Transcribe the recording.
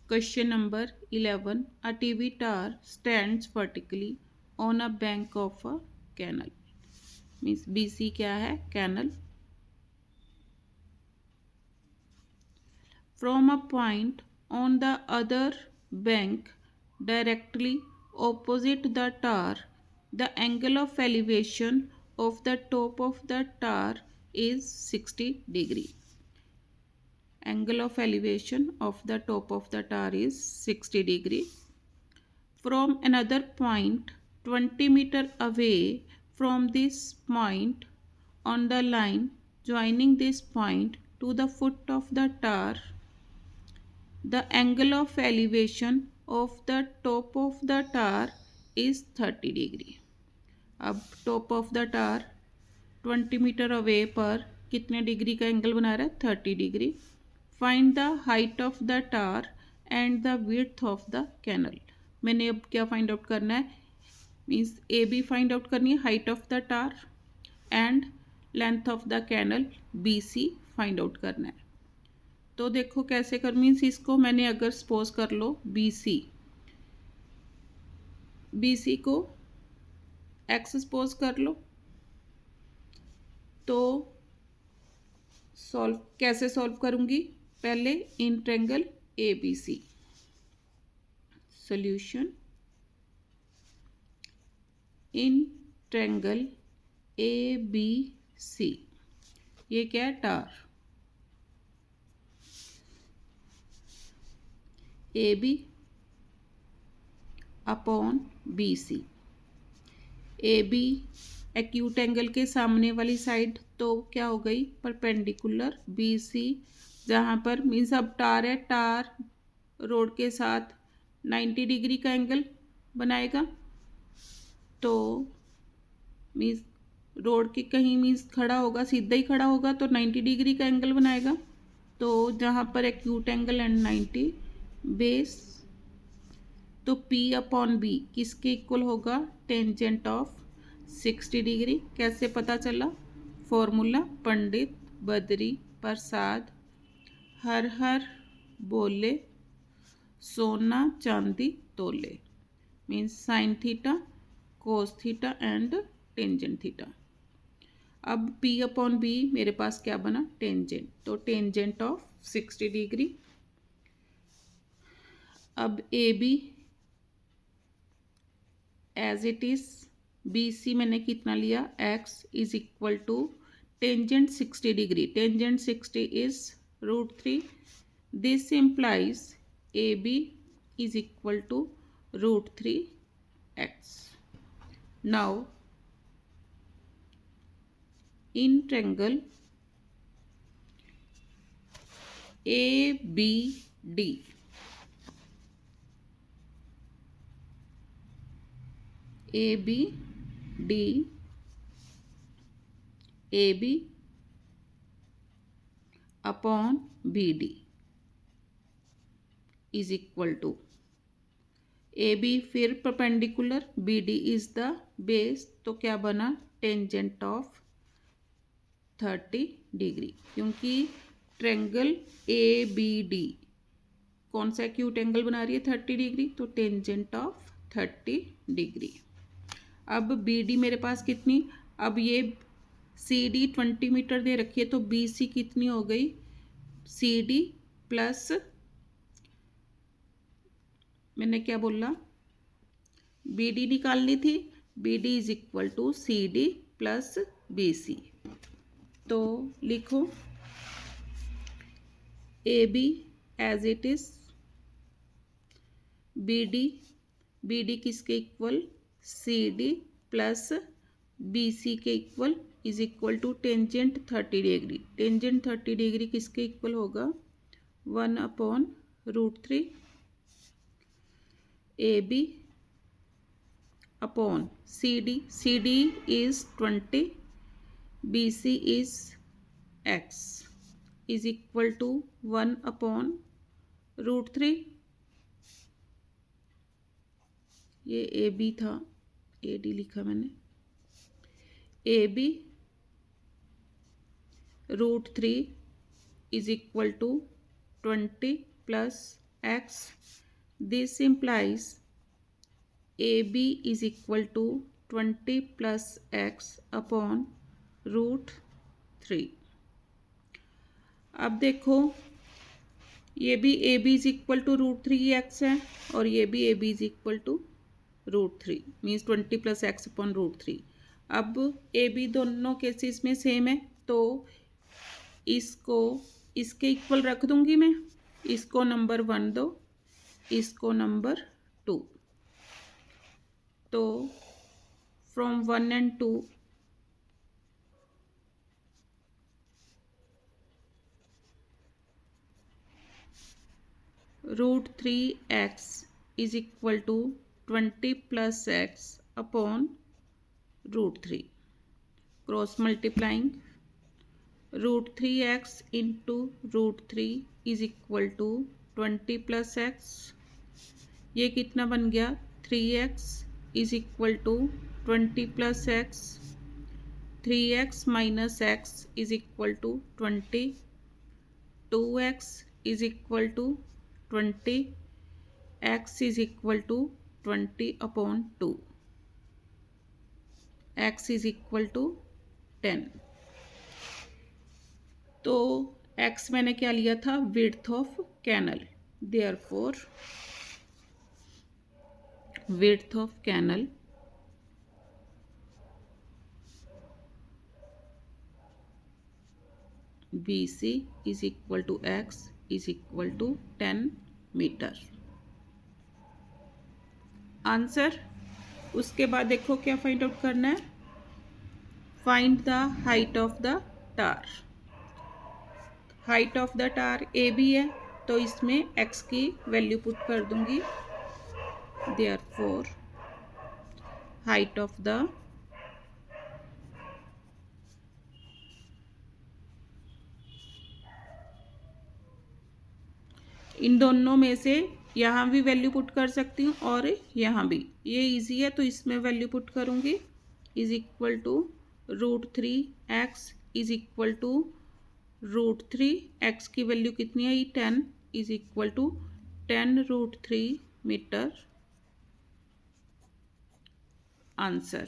Question number 11. A TV tower stands vertically on a bank of a canal. Means BC क्या है? Canal. From a point on the other bank directly opposite the tower, the angle of elevation of the top of the tower is 60 degree. Angle of elevation of the top of the tower is 60 degree. From another point 20 meter away from this point on the line joining this point to the foot of the tower, the angle of elevation of the top of the tower is 30 degree. अब top of the tower 20 metre away पर कितने degree का angle बना रहा है? 30 degree. Find the height of the tower and the width of the canal. मैंने अब क्या फाइंड आउट करना है? Means A B find out करनी है, height of the tower and length of the canal B C find out करना है. तो देखो कैसे कर, मीन्स इसको मैंने अगर सपोज कर लो बी सी को एक्स सपोज कर लो, तो कैसे सॉल्व करूंगी? पहले in triangle A B C. Solution in triangle A B C. ये क्या है? Tower. A B upon B C. A B acute angle के सामने वाली साइड तो क्या हो गई? परपेंडिकुलर. बी सी जहाँ पर मीन्स अब टार है, टार रोड के साथ 90 डिग्री का एंगल बनाएगा. तो मीन्स रोड के कहीं मीन्स खड़ा होगा, सीधा ही खड़ा होगा तो 90 डिग्री का एंगल बनाएगा. तो जहाँ पर एक्यूट एंगल एंड 90 बेस, तो P अपॉन बी किसके इक्वल होगा? Tangent of 60 degree. कैसे पता चला? फॉर्मूला पंडित बद्री प्रसाद हर हर बोले सोना चांदी तोले. Means sine theta cos theta and tangent theta. अब P अपॉन बी मेरे पास क्या बना? टेंजेंट. तो टेंजेंट ऑफ 60 डिग्री. अब A B as it is, B C मैंने कितना लिया? x is equal to tangent 60 डिग्री. Tangent 60 is √3. This implies A B is equal to √3x. Now in triangle A B D, A B D, A B upon B D is equal to A B फिर perpendicular, B D is the base. तो क्या बना? Tangent of 30 डिग्री. क्योंकि triangle A B D कौन सा acute angle बना रही है? 30 डिग्री. तो टेंजेंट ऑफ 30 डिग्री. अब बी डी मेरे पास कितनी? अब ये सी डी 20 मीटर दे रखी है, तो बी सी कितनी हो गई? सी डी प्लस, मैंने क्या बोला? बी डी निकालनी थी. B D is equal to C D plus B C. तो लिखो A B as it is, B D किसके इक्वल? C D plus B C के equal is equal to tangent 30 डिग्री. टेंजेंट 30 डिग्री किसके इक्वल होगा? 1 upon √3 A B upon C D. C D is 20, B C is x is equal to 1 upon √3. ये A B था, ए D लिखा मैंने. A B √3 is equal to 20 plus x. This implies AB is equal to 20 plus x upon root 3. अब देखो ये भी A B is equal to root 3 x है और ये भी A B is equal to root 3 means 20 plus x upon root 3. अब A B दोनों केसेस में सेम है तो इसको इसके इक्वल रख दूंगी मैं. इसको नंबर 1 दो, इसको नंबर 2. तो from 1 and 2 root 3x is equal to 20 plus x upon root 3. Cross multiplying root 3x into root 3 is equal to 20 plus x. ये कितना बन गया 3x is equal to 20 plus x. 3x minus x is equal to 20. 2x is equal to 20. x is equal to 20 upon 2. x is equal to 10. तो x मैंने क्या लिया था width of canal. Therefore width of canal BC is equal to x is equal to 10 metre. Answer. उसके बाद देखो क्या find out करना है. Find the height of the tower. Height of the tower A B है तो इसमें x की वैल्यू पुट कर दूंगी. देयरफॉर हाइट ऑफ द इन दोनों में से यहाँ भी वैल्यू पुट कर सकती हूँ और यहाँ भी. ये इजी है तो इसमें वैल्यू पुट करूँगी. Is equal to root 3x is equal to root 3. X की वैल्यू कितनी है 10 इज इक्वल टू 10 रूट 3 मीटर. आंसर.